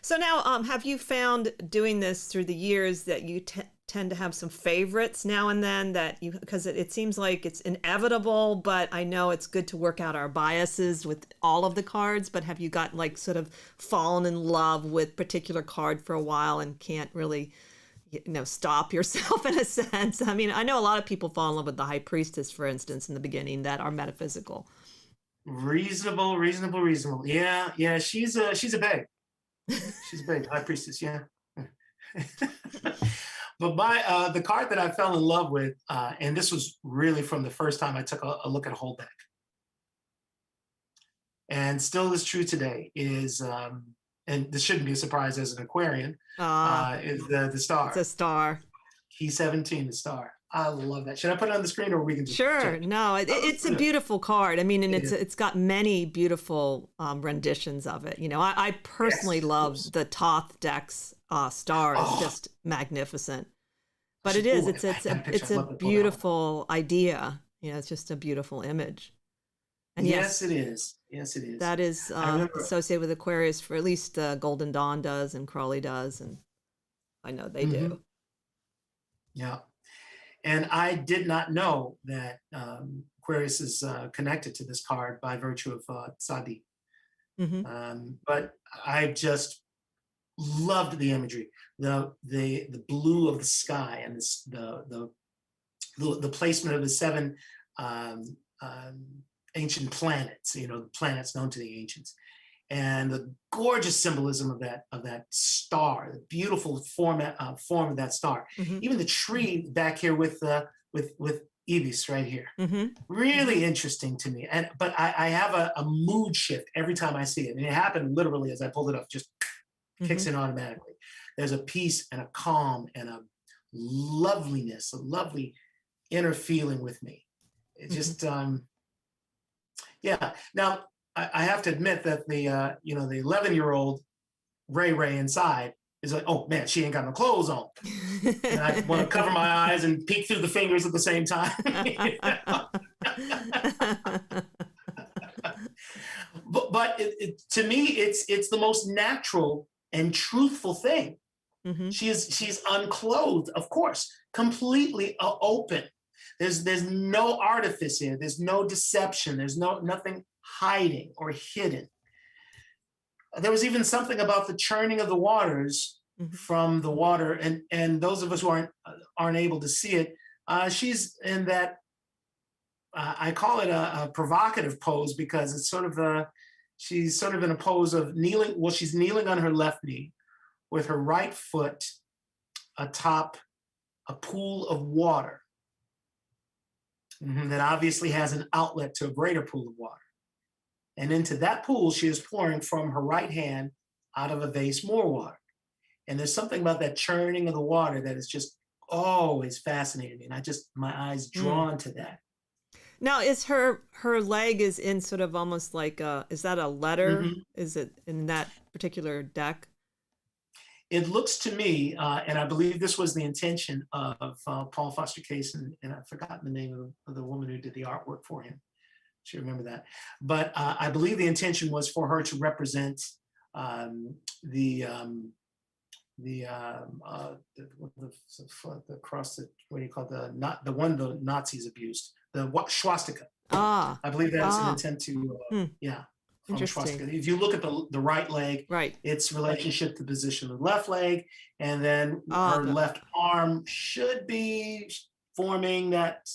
So now, have you found doing this through the years that you tend to have some favorites now and then because it seems like it's inevitable, but I know it's good to work out our biases with all of the cards, but have you got sort of fallen in love with particular card for a while and can't really, stop yourself in a sense? I mean, I know a lot of people fall in love with the High Priestess, for instance, in the beginning, that are metaphysical. Reasonable. Yeah. She's a babe. She's a babe, High Priestess. Yeah. But the card that I fell in love with, and this was really from the first time I took a look at a whole deck, and still is true today, is and this shouldn't be a surprise as an Aquarian, is the star. It's a star. Key 17, the star. I love that. Should I put it on the screen, or we can just Sure. check? No, it's a beautiful card. I mean, and it's got many beautiful renditions of it. You know, I personally love the Thoth Deck's star. It's just magnificent. But it is. It's a beautiful idea. You know, it's just a beautiful image. And yes, it is. Yes, it is. That is associated with Aquarius, for at least Golden Dawn does, and Crawley does, and I know they do. Yeah. And I did not know that Aquarius is connected to this card by virtue of Sadi. But I just loved the imagery, the blue of the sky, and the placement of the 7 ancient planets. You know, the planets known to the ancients, and the gorgeous symbolism of that star, the beautiful form of that star. Even the tree back here with Ibis right here, really interesting to me. But I have a mood shift every time I see it, and it happened literally as I pulled it up. Just kicks in automatically. There's a peace and a calm and a loveliness, a lovely inner feeling with me. It just yeah. Now, I have to admit that the 11-year-old Ray inside is like, oh man, she ain't got no clothes on, and I want to cover my eyes and peek through the fingers at the same time. But to me, it's the most natural and truthful thing. She's unclothed, of course, completely open. There's no artifice here. There's no deception. There's nothing hiding or hidden. There was even something about the churning of the waters from the water, and those of us who aren't able to see it, she's in that I call it a provocative pose, because it's she's sort of in a pose of kneeling. Well, she's kneeling on her left knee with her right foot atop a pool of water that obviously has an outlet to a greater pool of water. And into that pool, she is pouring from her right hand out of a vase more water. And there's something about that churning of the water that is just always fascinating me. And my eyes drawn to that. Now, is her leg is in sort of almost like is that a letter? Is it in that particular deck? It looks to me, and I believe this was the intention of Paul Foster Case, and I've forgotten the name of the woman who did the artwork for him. Should remember that. But I believe the intention was for her to represent the cross, what do you call the one the Nazis abused, the swastika. I believe that's an intent to Interesting. If you look at the right leg, its relationship to the position of the left leg, and then her left arm should be forming that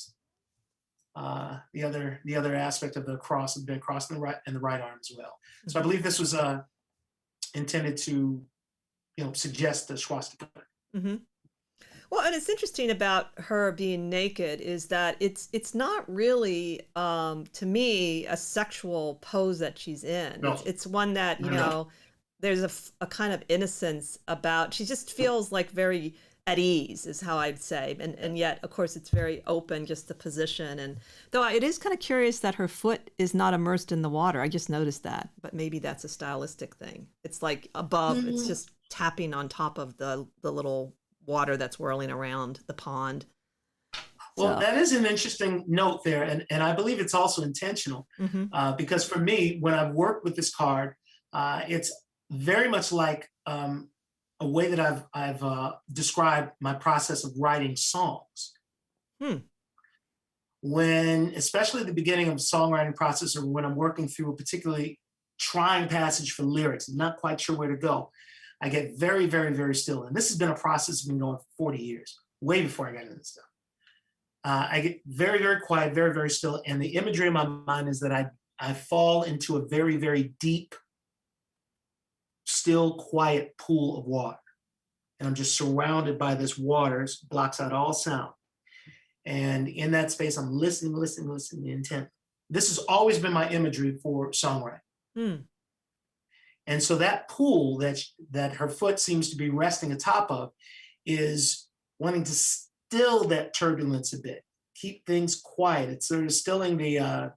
the other aspect of the cross, the cross in the right arm as well. So I believe this was intended to suggest the swastika. Well, and it's interesting about her being naked is that it's not really, to me, a sexual pose that she's in. No. It's one that, there's a kind of innocence about, she just feels like very at ease is how I'd say. And yet, of course, it's very open, just the position. And though it is kind of curious that her foot is not immersed in the water. I just noticed that, but maybe that's a stylistic thing. It's like above, it's just tapping on top of the little water that's whirling around the pond. Well, that is an interesting note there, and I believe it's also intentional because for me, when I've worked with this card, it's very much like a way that I've described my process of writing songs. When, especially at the beginning of the songwriting process, or when I'm working through a particularly trying passage for lyrics, I'm not quite sure where to go, I get very, very, very still. And this has been a process that's been going for 40 years, way before I got into this stuff. I get very, very quiet, very, very still. And the imagery in my mind is that I fall into a very, very deep, still, quiet pool of water. And I'm just surrounded by this water, blocks out all sound. And in that space, I'm listening intent. This has always been my imagery for songwriting. And so that pool that her foot seems to be resting atop of is wanting to still that turbulence a bit, keep things quiet. It's sort of stilling the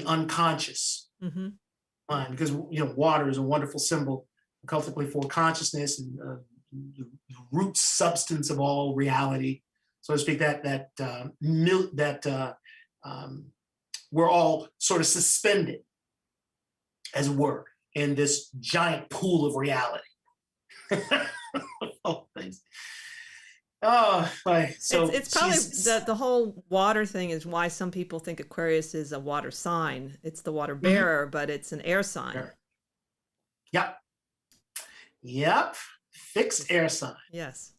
unconscious mind, because water is a wonderful symbol, culturally for consciousness and the root substance of all reality, so to speak. That we're all sort of suspended, as it were, in this giant pool of reality. Oh, thanks. Oh, so it's probably the whole water thing is why some people think Aquarius is a water sign. It's the water bearer, but it's an air sign. Yep. Fixed air sign. Yes.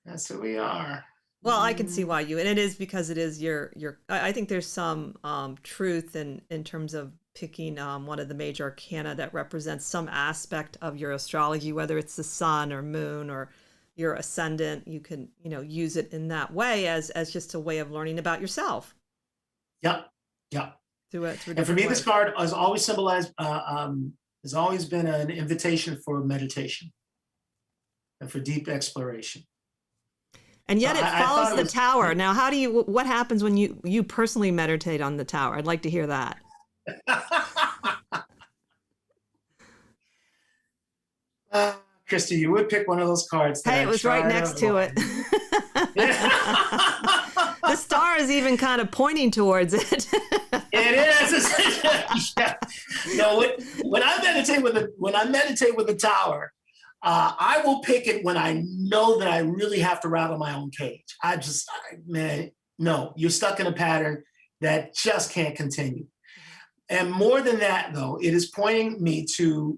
That's who we are. Well, I can see why and it is because it is your. I think there's some truth in terms of picking one of the major arcana that represents some aspect of your astrology, whether it's the sun or moon or your ascendant. You can use it in that way as just a way of learning about yourself. Yep. And for me, way. This card has always symbolized, has always been an invitation for meditation and for deep exploration. And yet it follows the tower. Now, what happens when you personally meditate on the tower? I'd like to hear that. Christy, you would pick one of those cards. Hey, it was right next to it. The star is even kind of pointing towards it. It is. Yeah. No, when I meditate with the tower, I will pick it when I know that I really have to rattle my own cage. No, you're stuck in a pattern that just can't continue. And more than that, though, it is pointing me to,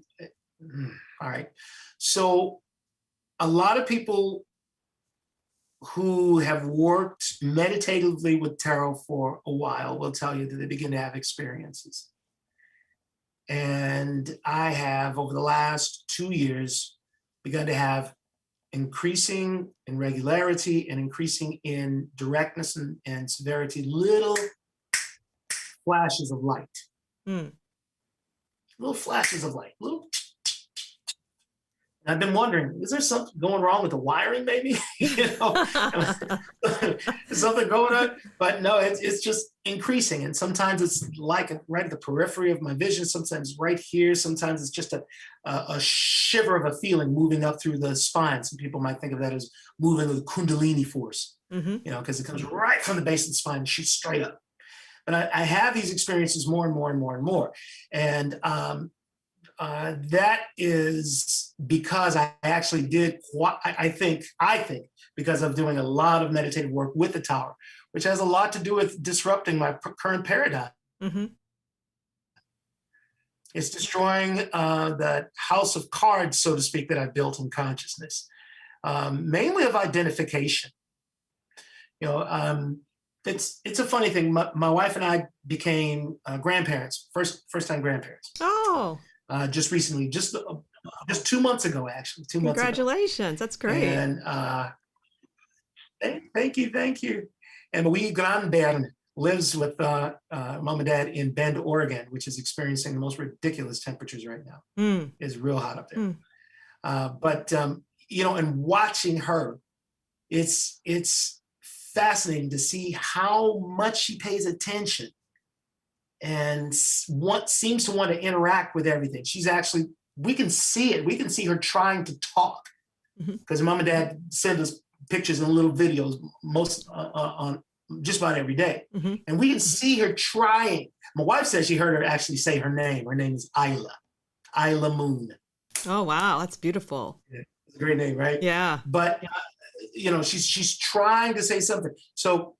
all right. So a lot of people who have worked meditatively with tarot for a while will tell you that they begin to have experiences. And I have, over the last 2 years, begun to have increasing in regularity and increasing in directness and severity, little flashes of light. Little flashes of light, I've been wondering, is there something going wrong with the wiring, maybe? Is something going on? But no, it's just increasing. And sometimes it's like right at the periphery of my vision, sometimes right here, sometimes it's just a shiver of a feeling moving up through the spine. Some people might think of that as moving with Kundalini force, because it comes right from the base of the spine and shoots straight up. But I have these experiences more and more and more and more. And that is because I actually did, I think, because of doing a lot of meditative work with the tower, which has a lot to do with disrupting my current paradigm. It's destroying the house of cards, so to speak, that I've built in consciousness, mainly of identification. It's a funny thing. My wife and I became grandparents, first time grandparents. Oh. Just recently, just 2 months ago, actually. 2 months ago. Congratulations. That's great. And thank you. And grandbairn lives with mom and dad in Bend, Oregon, which is experiencing the most ridiculous temperatures right now. It's real hot up there. But and watching her, it's fascinating to see how much she pays attention and seems to want to interact with everything. She's actually, we can see it. We can see her trying to talk, because mom and dad send us pictures and little videos on just about every day. And we can see her trying. My wife says she heard her actually say her name. Her name is Isla Moon. Oh, wow. That's beautiful. Yeah, it's a great name, right? Yeah. But, she's trying to say something. So,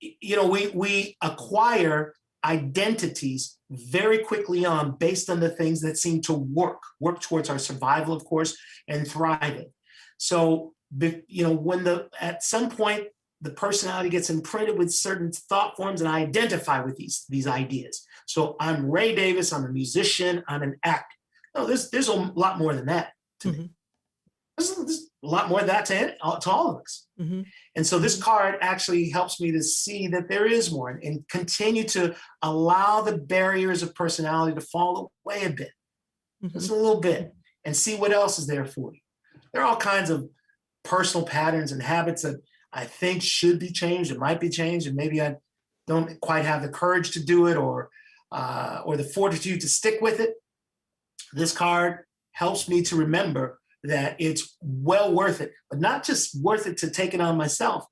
we acquire identities very quickly on based on the things that seem to work towards our survival, of course, and thriving. So, when at some point the personality gets imprinted with certain thought forms, and I identify with these ideas. So I'm Ray Davis, I'm a musician, I'm an actor. No, there's a lot more than that to me. There's a lot more of that to all of us. And so this card actually helps me to see that there is more and continue to allow the barriers of personality to fall away a bit. just a little bit, and see what else is there for you. There are all kinds of personal patterns and habits that I think should be changed. It might be changed, and maybe I don't quite have the courage to do it, or the fortitude to stick with it. This card helps me to remember that it's well worth it, but not just worth it to take it on myself.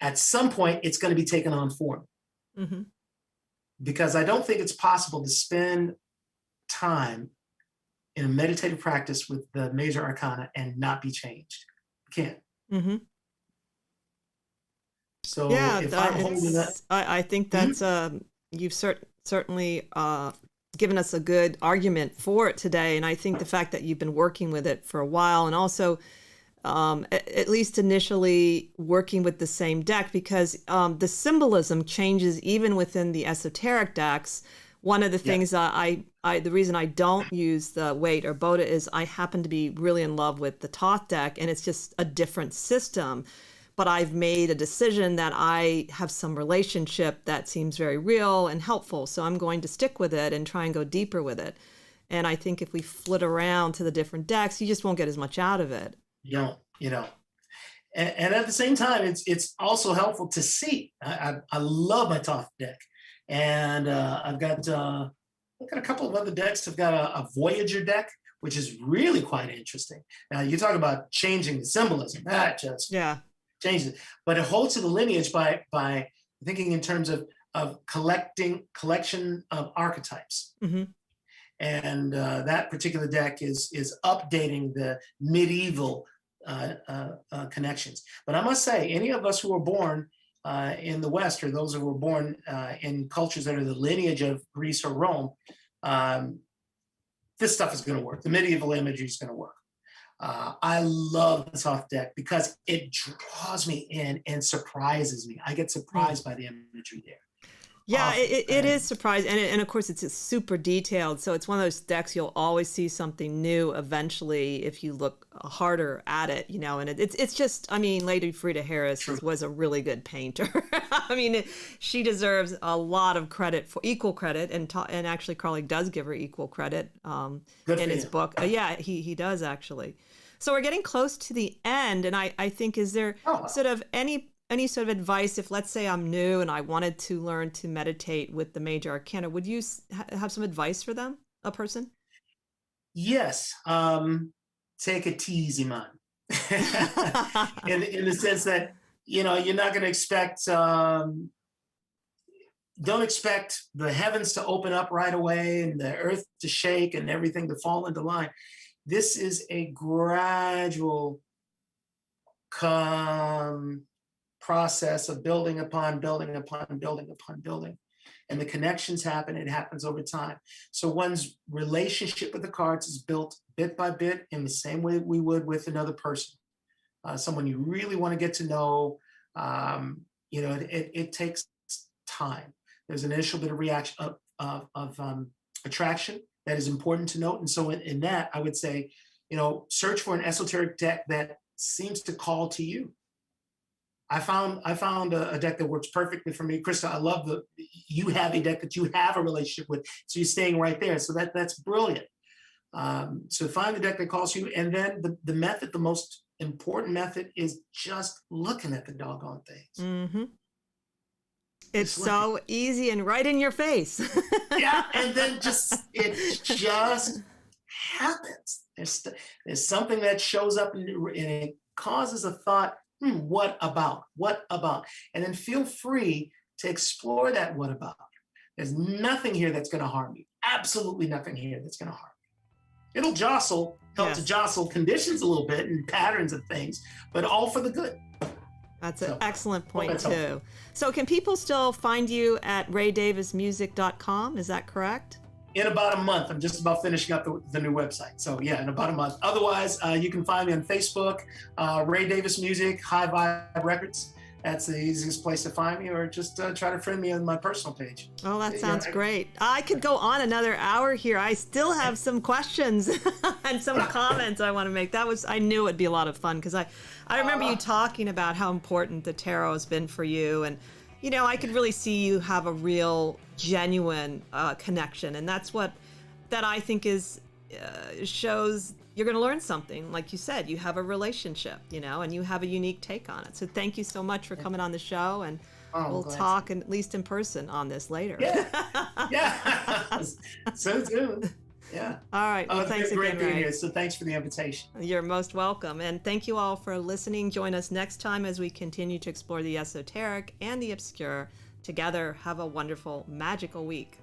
At some point, it's going to be taken on for me. Mm-hmm. Because I don't think it's possible to spend time in a meditative practice with the Major Arcana and not be changed. You can't. Mm-hmm. So yeah, if I'm holding that, I think that's you've certainly given us a good argument for it today, and I think the fact that you've been working with it for a while, and also at least initially working with the same deck, because the symbolism changes even within the esoteric decks. One of the things the reason I don't use the Wait or Boda is I happen to be really in love with the Thoth deck, and it's just a different system. But I've made a decision that I have some relationship that seems very real and helpful. So I'm going to stick with it and try and go deeper with it. And I think if we flit around to the different decks, you just won't get as much out of it. you know. And at the same time, it's also helpful to see. I love my Thoth deck. And I've got a couple of other decks. I've got a Voyager deck, which is really quite interesting. Now, you talk about changing the symbolism. That just changes it. But it holds to the lineage by thinking in terms of collection of archetypes. Mm-hmm. And that particular deck is updating the medieval connections. But I must say, any of us who were born in the West, or those who were born in cultures that are the lineage of Greece or Rome, this stuff is going to work. The medieval imagery is going to work. I love the Thoth deck because it draws me in and surprises me. I get surprised by the imagery there. Yeah, it is surprising. And of course, it's super detailed. So it's one of those decks you'll always see something new eventually if you look harder at it, you know. And it's just, I mean, Lady Frida Harris was a really good painter. I mean, she deserves a lot of credit, for equal credit. And actually, Carly does give her equal credit in his book. Yeah, he does, actually. So we're getting close to the end. And I think, is there sort of any sort of advice, if let's say I'm new and I wanted to learn to meditate with the Major Arcana, would you have some advice for them, a person? Yes. Take it easy, man. in the sense that, you know, you're not going to expect, don't expect the heavens to open up right away and the earth to shake and everything to fall into line. This is a gradual process of building upon building upon building upon building. And the connections happen, it happens over time. So one's relationship with the cards is built bit by bit in the same way we would with another person. Someone you really want to get to know, you know, it takes time. There's an initial bit of reaction of attraction that is important to note. And so in that, I would say, you know, search for an esoteric deck that seems to call to you. I found a deck that works perfectly for me. Krista, I love you have a deck that you have a relationship with, so you're staying right there. So that's brilliant. So find the deck that calls you, and then the method, the most important method, is just looking at the doggone things. Mm-hmm. It's so easy and right in your face. Yeah, and then it just happens. There's something that shows up and it causes a thought. What about? And then feel free to explore that what about. There's nothing here that's going to harm you. Absolutely nothing here that's going to harm you. It'll help to jostle conditions a little bit and patterns of things, but all for the good. That's an excellent point, too. So can people still find you at raydavismusic.com? Is that correct? In about a month. I'm just about finishing up the new website. So yeah, in about a month. Otherwise, you can find me on Facebook, Ray Davis Music, High Vibe Records. That's the easiest place to find me, or just try to friend me on my personal page. Oh, that sounds great. I could go on another hour here. I still have some questions and some comments I want to make. I knew it'd be a lot of fun, because I remember you talking about how important the tarot has been for you, and you know, I could really see you have a real, genuine connection, and that's what I think is shows you're going to learn something. Like you said, you have a relationship, and you have a unique take on it. So thank you so much for coming on the show, and we'll talk at least in person on this later. Yeah. So soon. Yeah. All right. Well, thanks again, Ray. Here. So thanks for the invitation. You're most welcome. And thank you all for listening. Join us next time as we continue to explore the esoteric and the obscure. Together, have a wonderful, magical week.